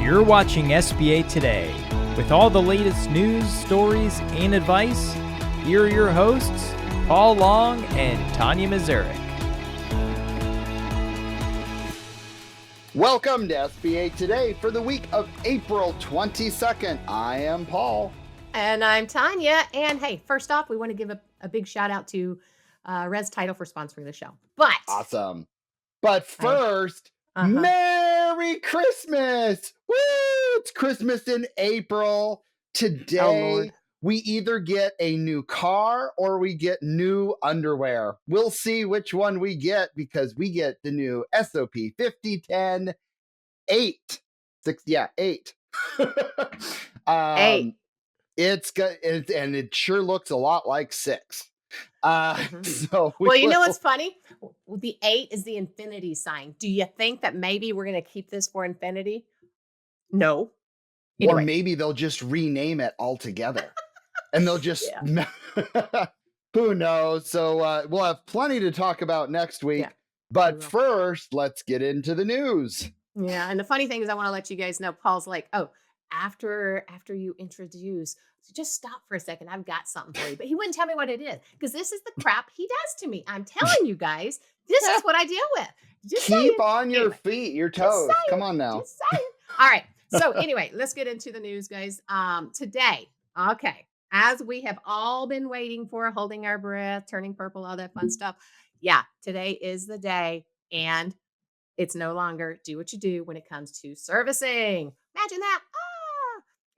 You're watching SBA Today. With all the latest news, stories, and advice, here are your hosts, Paul Long and Tonya Mazurek. Welcome to SBA Today for the week of April 22nd. I am Paul. And I'm Tonya. And hey, first off, we want to give a big shout out to Res Title for sponsoring the show. But awesome. But first, Merry Christmas! Woo! It's Christmas in April. Today, we either get a new car or we get new underwear. We'll see which one we get because we get the new SOP 5010 8. 8. 8. It's good, and it sure looks a lot like 6. So you know what's funny? The 8 is the infinity sign. Do you think that maybe we're going to keep this for infinity? No. Anyway. Or maybe they'll just rename it altogether, and they'll just who knows? So we'll have plenty to talk about next week. Yeah, but first, let's get into the news. Yeah, and the funny thing is, I want to let you guys know, Paul's like, oh, after you introduce, just stop for a second. I've got something for you. But he wouldn't tell me what it is because this is the crap he does to me. I'm telling you guys, this is what I deal with. Just keep on your feet, your toes. Come on now. Just saying. All right. So anyway, let's get into the news, guys. Today, as we have all been waiting for, holding our breath, turning purple, all that fun stuff. Yeah, today is the day, and it's no longer do what you do when it comes to servicing. Imagine that.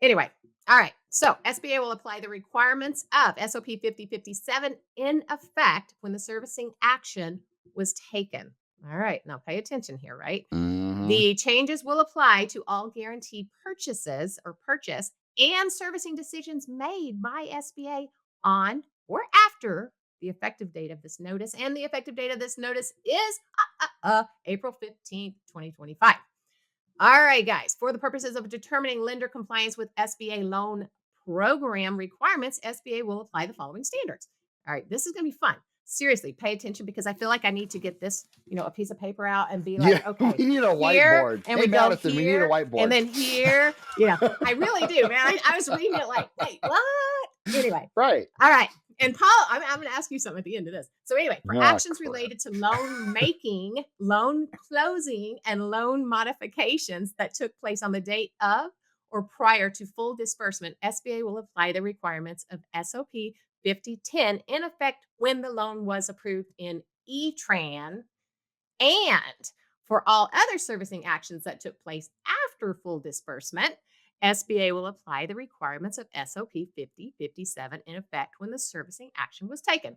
Anyway, all right. So SBA will apply the requirements of SOP 5057 in effect when the servicing action was taken. All right. Now pay attention here, right? Mm-hmm. The changes will apply to all guaranteed purchase and servicing decisions made by SBA on or after the effective date of this notice. And the effective date of this notice is April 15th, 2025. All right, guys, for the purposes of determining lender compliance with SBA loan program requirements, SBA will apply the following standards. All right, this is going to be fun. Seriously, pay attention because I feel like I need to get this, a piece of paper out and be like, okay, we need a whiteboard. And hey, Madison, we need a whiteboard. And then here, I really do, man. I was reading it like, wait, what? Anyway. Right. All right. And Paul, I'm going to ask you something at the end of this. So anyway, for actions related to loan making, loan closing, and loan modifications that took place on the date of or prior to full disbursement, SBA will apply the requirements of SOP 5010 in effect when the loan was approved in E-Tran. And for all other servicing actions that took place after full disbursement, SBA will apply the requirements of SOP 5057 in effect when the servicing action was taken.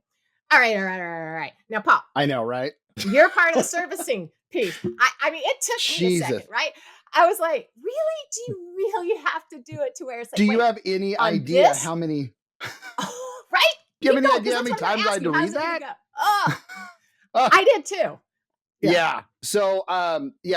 All right. Now, Paul. I know, right? You're part of the servicing piece. I mean, it took me a second, right? I was like, really? Do you really have to do it to where it's like, do you have any idea how many? Right? Do you have any idea how many times I had to read that? I did too. Yeah. So,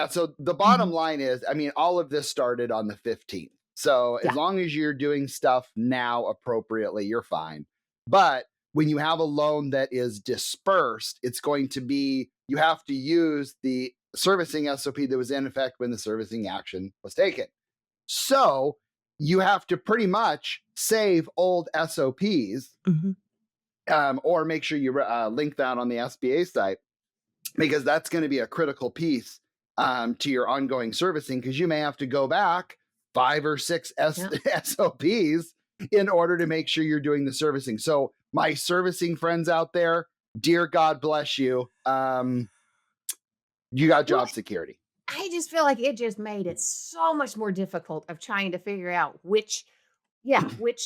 so the bottom line is, I mean, all of this started on the 15th. So as long as you're doing stuff now appropriately, you're fine. But when you have a loan that is dispersed, it's going to be, you have to use the servicing SOP that was in effect when the servicing action was taken. So you have to pretty much save old SOPs or make sure you link that on the SBA site, because that's going to be a critical piece to your ongoing servicing, because you may have to go back 5 or 6 SOPs in order to make sure you're doing the servicing. So my servicing friends out there, dear God bless you. You got job security. I just feel like it just made it so much more difficult of trying to figure out which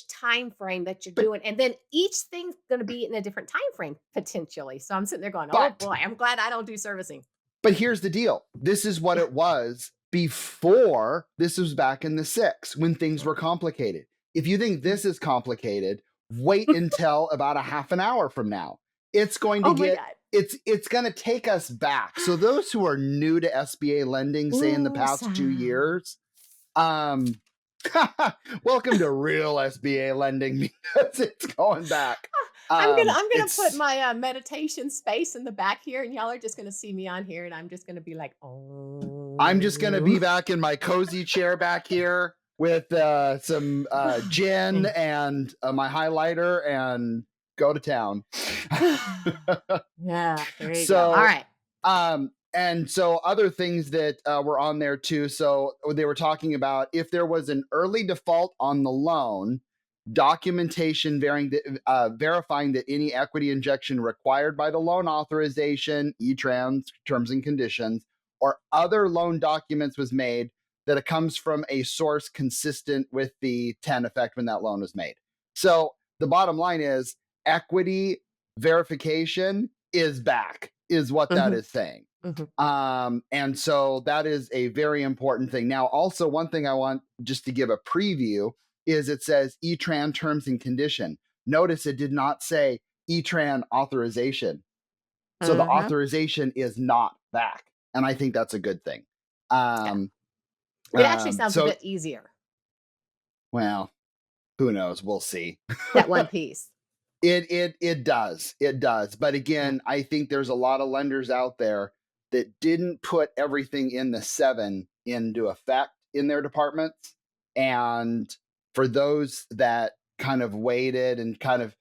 time frame that you're doing. And then each thing's going to be in a different time frame potentially. So I'm sitting there going, oh boy, I'm glad I don't do servicing. But here's the deal. This is what it was before. This was back in the 6 when things were complicated. If you think this is complicated, wait until about a half an hour from now. It's going to it's going to take us back. So those who are new to SBA lending, say in the past 2 years, welcome to real SBA lending, because it's going back. I'm gonna put It's my meditation space in the back here, and y'all are just gonna see me on here, and I'm just gonna be like, I'm just gonna be oh. back in my cozy chair back here with some gin and my highlighter and go to town. Yeah, there you go. All So right. and so other things that were on there too. So they were talking about if there was an early default on the loan, documentation verifying that any equity injection required by the loan authorization, E-Trans, terms and conditions, or other loan documents was made, that it comes from a source consistent with the 10 effect when that loan was made. So the bottom line is equity verification is back, is what that is saying. And so that is a very important thing. Now, also one thing I want just to give a preview is it says E-Tran terms and condition. Notice it did not say E-Tran authorization. So the authorization is not back. And I think that's a good thing. It actually sounds a bit easier. Well, who knows? We'll see. That one piece. It does. But again, I think there's a lot of lenders out there that didn't put everything in the 7 into effect in their departments. And for those that kind of waited and kind of,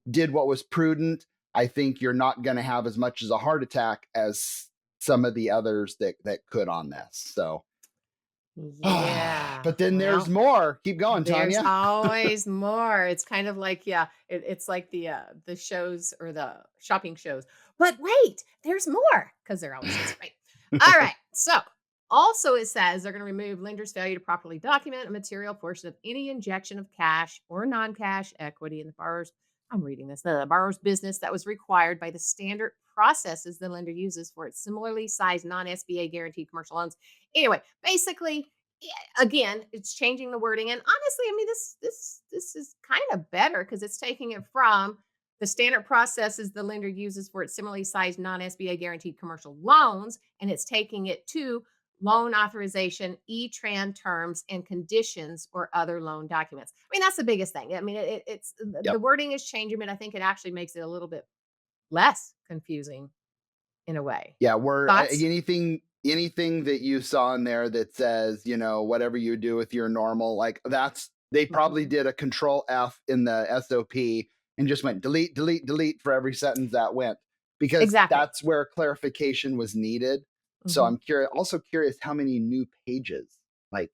did what was prudent, I think you're not going to have as much as a heart attack as some of the others that could on this. So yeah. But then there's more. Keep going, There's Tonya. always more. It's kind of like, it's like the shows or the shopping shows. But wait, there's more, because there always is, right? All right. So also it says they're going to remove lender's failure to properly document a material portion of any injection of cash or non-cash equity in the borrower's, I'm reading this, the borrower's business that was required by the standard processes the lender uses for its similarly sized non-SBA guaranteed commercial loans. Anyway, basically, again, it's changing the wording. And honestly, I mean, this is kind of better, because it's taking it from the standard processes the lender uses for its similarly sized non-SBA guaranteed commercial loans, and it's taking it to loan authorization, E-Tran terms and conditions, or other loan documents. I mean, that's the biggest thing. I mean, it's the wording is changing, but I think it actually makes it a little bit less confusing in a way. Yeah, we're Thoughts? anything that you saw in there that says, whatever you do with your normal, like they probably did a control F in the SOP and just went delete, delete, delete for every sentence that went, because that's where clarification was needed. So I'm also curious how many new pages, like,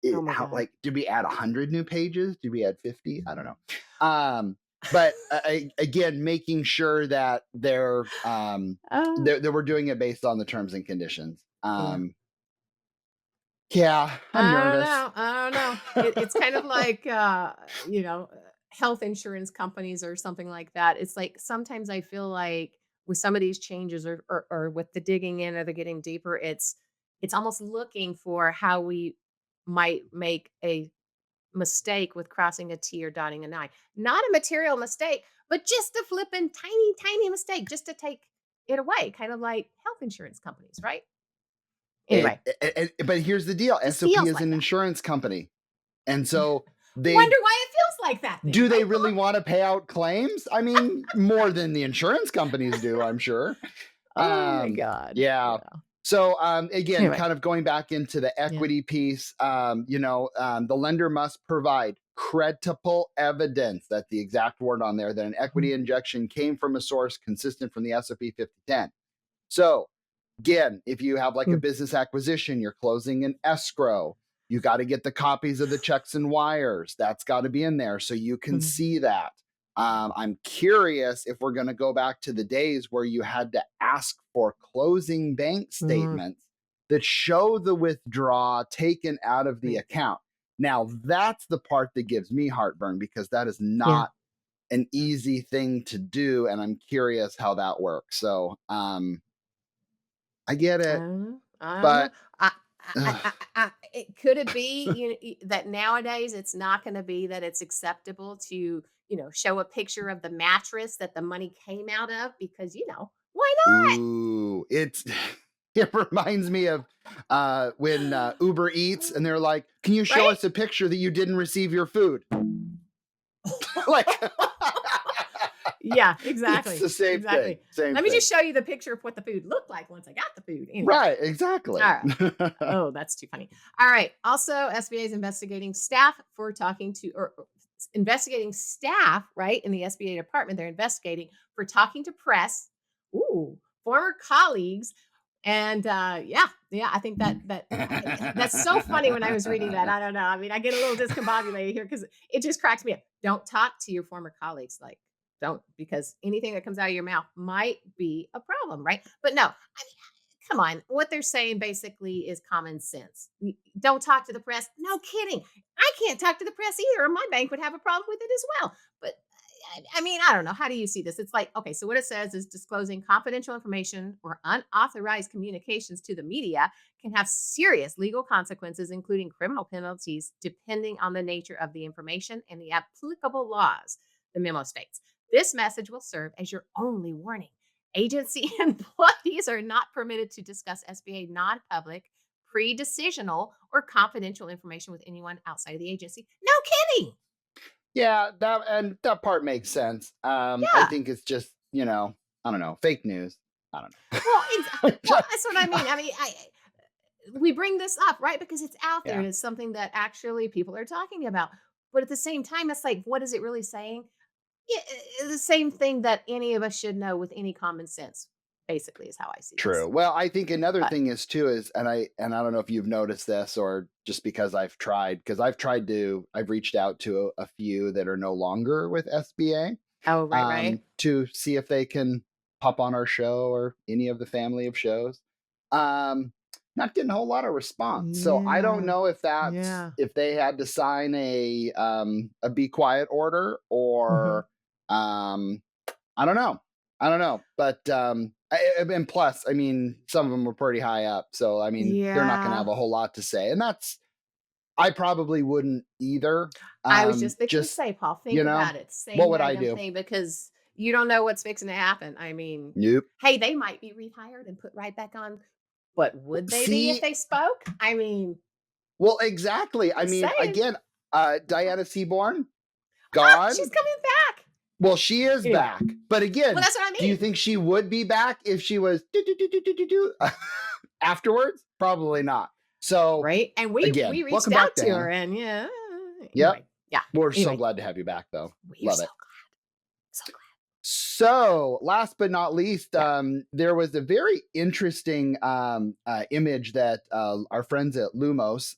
did we add 100 new pages? Did we add 50? I don't know. But again, making sure that they're that we're doing it based on the terms and conditions. I'm nervous. I don't know. It's kind of like health insurance companies or something like that. It's like sometimes I feel like with some of these changes or with the digging in or the getting deeper, it's almost looking for how we might make a mistake with crossing a T or dotting an I. Not a material mistake, but just a flippin' tiny mistake just to take it away, kind of like health insurance companies, right? Anyway. But here's the deal. SOP is an insurance company. And so they wonder why it feels like that. Do they really want to pay out claims? I mean, more than the insurance companies do, I'm sure. Oh my God. Yeah. So again, kind of going back into the equity piece, the lender must provide credible evidence, that's the exact word on there, that an equity injection came from a source consistent from the SOP 5010. So again, if you have like a business acquisition, you're closing an escrow, you got to get the copies of the checks and wires. That's got to be in there so you can see that. I'm curious if we're going to go back to the days where you had to ask for closing bank statements that show the withdrawal taken out of the account. Now, that's the part that gives me heartburn, because that is not an easy thing to do. And I'm curious how that works. So I get it. But could it be that nowadays it's not going to be that it's acceptable to show a picture of the mattress that the money came out of, because why not? Ooh, it reminds me of when Uber Eats and they're like, can you show us a picture that you didn't receive your food? Like Yeah, exactly. It's the same Exactly. thing. Same Let me thing. just show you the picture of what the food looked like once I got the food. Anyway. Right, exactly. All right. Oh, that's too funny. All right. Also, SBA is investigating staff for talking to or investigating staff, right? In the SBA department, they're investigating for talking to press, former colleagues. And yeah, I think that's so funny when I was reading that. I don't know. I mean, I get a little discombobulated here because it just cracks me up. Don't talk to your former colleagues. Don't, because anything that comes out of your mouth might be a problem, right? But no, I mean, come on. What they're saying basically is common sense. Don't talk to the press. No kidding. I can't talk to the press either, or my bank would have a problem with it as well. But I mean, I don't know. How do you see this? It's like, okay, so what it says is disclosing confidential information or unauthorized communications to the media can have serious legal consequences, including criminal penalties, depending on the nature of the information and the applicable laws, the memo states. This message will serve as your only warning. Agency employees are not permitted to discuss SBA non-public, pre-decisional, or confidential information with anyone outside of the agency. No kidding. Yeah, that part makes sense. I Yeah. think it's just, I don't know, fake news. I don't know. Well, that's what I mean. I mean, we bring this up, right? Because it's out there Yeah. and it's something that actually people are talking about. But at the same time, it's like, what is it really saying? Yeah, the same thing that any of us should know with any common sense, basically, is how I see True. this. Well, I think another But thing is too is, and I don't know if you've noticed this or just because I've reached out to a few that are no longer with SBA, oh, right. to see if they can pop on our show or any of the family of shows. Not getting a whole lot of response. So I don't Yeah. know if that's Yeah. if they had to sign a be quiet order Mhm. or I don't know. But and plus, I mean, some of them were pretty high up, so I mean, they're not going to Yeah. have a whole lot to say, and I probably wouldn't either. I was just thinking to Just say, Paul, think about it. what Same would I random do? thing, because you don't know what's fixing to happen. I mean, Nope. hey, they might be rehired and put right back on. But would they be if See, they spoke? I mean, well, exactly. I just mean, saying. again, Diana Seaborn Ah, she's gone. coming back. Well, she is Anyway. back, but again, Well, that's what I do you mean. think she would be back if she was afterwards? Probably not. So Right. And we again, reached welcome out back, to her, Diana. and Yep. anyway, yeah. We're so Anyway, glad to have you back, though. we're Love so it. glad. So glad. So, last but not least, Yeah. there was a very interesting image that our friends at Lumos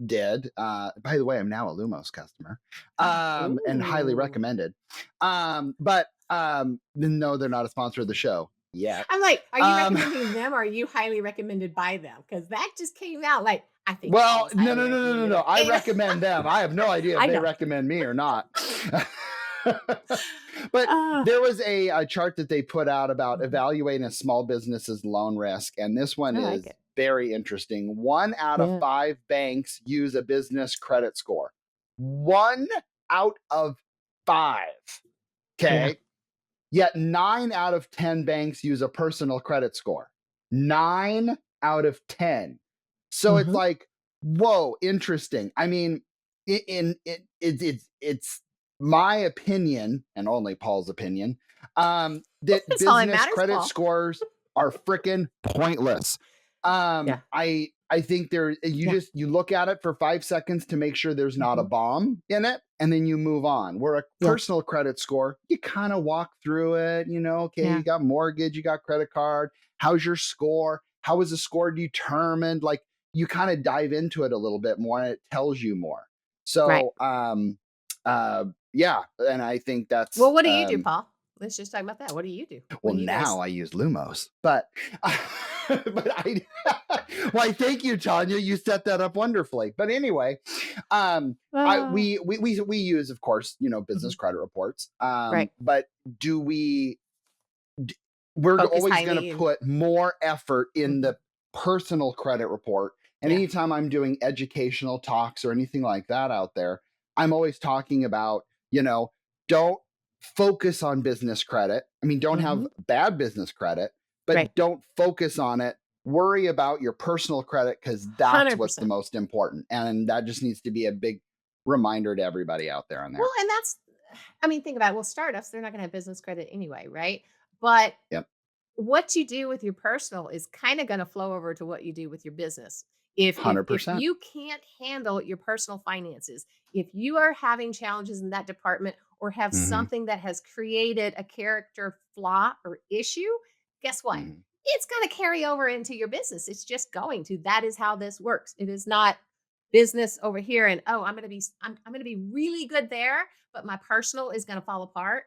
did. By the way, I'm now a Lumos customer and highly Ooh. recommended. But no, they're not a sponsor of the show yet. I'm like, are you Um, recommending them, or are you highly recommended by them? Because that just came out. Like, I think well, Paul's no. highly recommended by- I Anyway. recommend them. I have no idea I if they know. recommend me or not. But Ah. there was a chart that they put out about Mhm. evaluating a small business's loan risk. And this one I like is it. very interesting. 1 out of Yeah. 5 banks use a business credit score. 1 out of 5. Okay. Yet 9 out of 10 banks use a personal credit score. 9 out of 10. So it's Mhm. like, whoa, interesting. I mean, it's my opinion, and only Paul's opinion, that That's all that business matters, credit Paul. scores are freaking pointless. Yeah. I think you look at it for 5 seconds to make sure there's not a bomb in it, and then you move on. Where a Yeah. personal credit score, you kind of walk through it, okay, Yeah. you got mortgage, you got credit card, how's your score? How is the score determined? Like, you kind of dive into it a little bit more and it tells you more. Right. So yeah, and I think that's Well, what do you do, Paul? Let's just talk about that. What do you do? well, What do you guys- now I use Lumos, but why, thank you, Tonya. You set that up wonderfully. But anyway, we use, of course, business credit reports. Right. But we're Focus always highly going to in- put more effort in the personal credit report. And Yeah. anytime I'm doing educational talks or anything like that out there, I'm always talking about, don't focus on business credit. I mean, don't have bad business credit, but Right. don't focus on it. Worry about your personal credit, because that's 100%. what's the most important. And that just needs to be a big reminder to everybody out there on there. Well, and that's I mean, think about it. Well, startups, they're not going to have business credit anyway, right? But Yep. what you do with your personal is kind of going to flow over to what you do with your business. If 100%. you can't handle your personal finances, if you are having challenges in that department or have Hmm. something that has created a character flaw or issue, guess what? Hmm. It's going to carry over into your business. It's just going to. That is how this works. It is not business over here and I'm going to be I'm going to be really good there, but my personal is going to fall apart.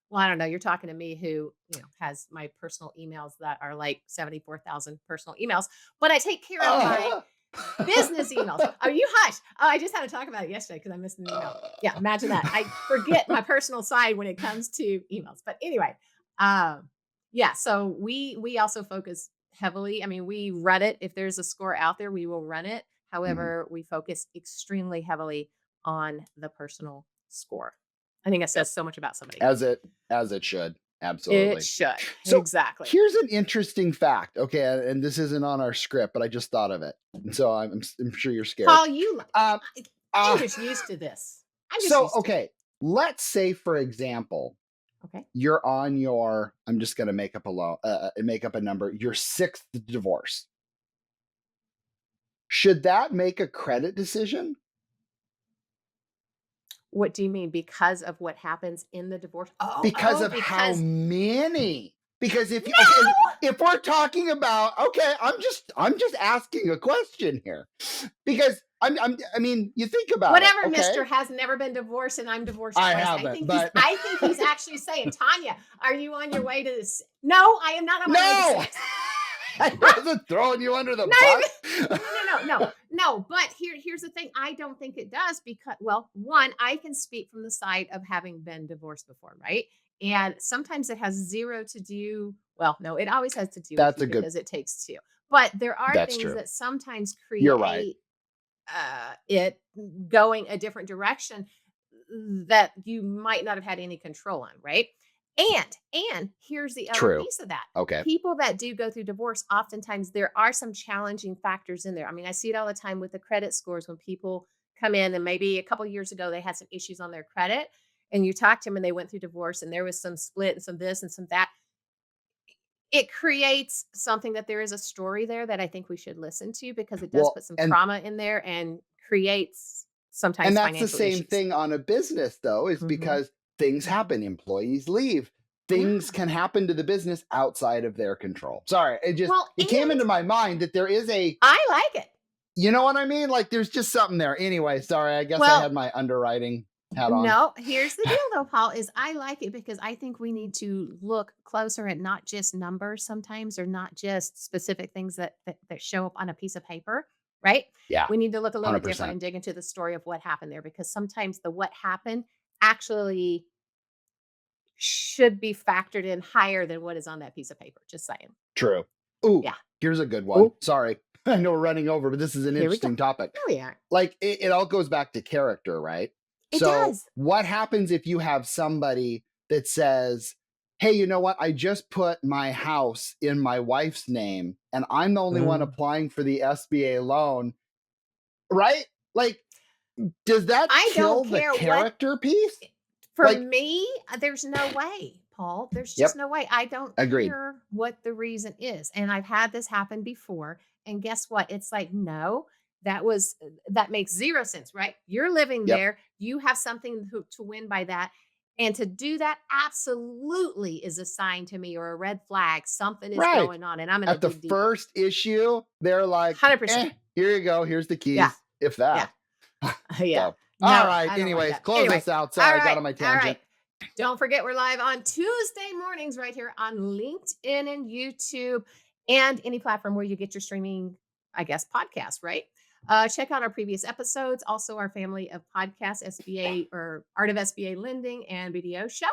Well, I don't know. You're talking to me who, has my personal emails that are like 74,000 personal emails, but I take care of my business emails. Oh, you hush. Oh, I just had to talk about it yesterday because I missed an email. Yeah, imagine that. I forget my personal side when it comes to emails. But anyway, yeah. So we also focus heavily. I mean, we run it. If there's a score out there, we will run it. Mhm. However, we focus extremely heavily on the personal score. I think it Yep. says so much about somebody. As it should. It Absolutely. should. So Exactly. here's an interesting fact. Okay, and this isn't on our script, but I just thought of it, and so I'm sure you're scared. Paul, Um, I'm uh, just used to this. I'm just so used to it. okay, let's say for example, Okay. you're on your. I'm just gonna make up a number. Your 6th divorce. Should that make a credit decision? What do you mean? Because of what happens in the divorce? Because of how Because many? Because if you no, if we're talking about I'm just asking a question here. Because I mean, you think about whatever, it, okay? Mister has never been divorced, and I'm divorced I twice. haven't, but I think he's actually saying, Tanya, are you on your way to this? No, I am not on my way to no, sex. I wasn't throwing you under the Not bus. no. But here's the thing. I don't think it does because, well, one, I can speak from the side of having been divorced before, right? And sometimes it has zero to do. Well, no, it always has to do with That's you a good. because it takes two. But there are That's things true. that sometimes You're right. create it going a different direction that you might not have had any control on, right? And here's the other True. piece of that. Okay. People that do go through divorce, oftentimes there are some challenging factors in there. I mean, I see it all the time with the credit scores when people come in and maybe a couple of years ago they had some issues on their credit and you talk to them and they went through divorce and there was some split and some this and some that. It creates something that there is a story there that I think we should listen to because it does Well, put some and trauma in there and creates And sometimes that's the financial same issues. thing on a business, though, is Mhm, because things mhm. happen, employees leave. Yeah. Things can happen to the business outside of their control. Sorry, Well, it came and into my mind that there is I like it. you know what I mean? Like there's just something there. Anyway, sorry, I guess I Well, had my underwriting hat on. no, here's the deal though, Paul, is I like it because I think we need to look closer at not just numbers sometimes or not just specific things that show up on a piece of paper, right? Yeah, We need to look a little bit different 100%. and dig into the story of what happened there because sometimes the what happened actually should be factored in higher than what is on that piece of paper. Just saying. True. Ooh, Yeah. here's a good one. Oh, Sorry. I know we're running over, but this is an here we go. interesting topic. Here we are. Like it all goes back to character, right? It So does. what happens if you have somebody that says, hey, you know what? I just put my house in my wife's name and I'm the only one Mm. applying for the SBA loan, right? Like, does that I kill don't the care what character piece? for Like, me, there's no way, Paul. There's just yep, no way. I don't agreed. care what the reason is. And I've had this happen before. And guess what? It's like, no, that makes zero sense, right? You're living Yep, there. You have something to win by that. And to do that absolutely is a sign to me or a red flag. Something is right. going on and I'm going to At the dig deeper. first issue, they're like, 100%. here you go. Here's the Yeah. keys. If Yeah. that. Yeah. So, No, all right. I don't like Anyways, that. close Anyway, us out. all Sorry, I got right. on my All tangent. right. Don't forget, we're live on Tuesday mornings right here on LinkedIn and YouTube and any platform where you get your streaming, I guess, podcasts, right? Check out our previous episodes, also our family of podcasts, SBA or Art of SBA Lending and BDO Show.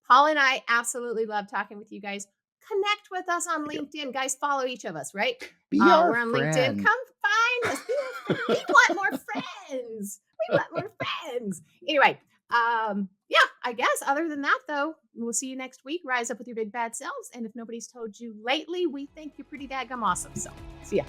Paul and I absolutely love talking with you guys. Connect with us on Yep. LinkedIn. Guys, follow each of us, right? Be our We're on LinkedIn. friend. Come find us. Be our friend. We want more friends. We want more friends. Anyway, yeah, I guess other than that, though, we'll see you next week. Rise up with your big bad selves. And if nobody's told you lately, we think you're pretty daggum awesome. So see ya.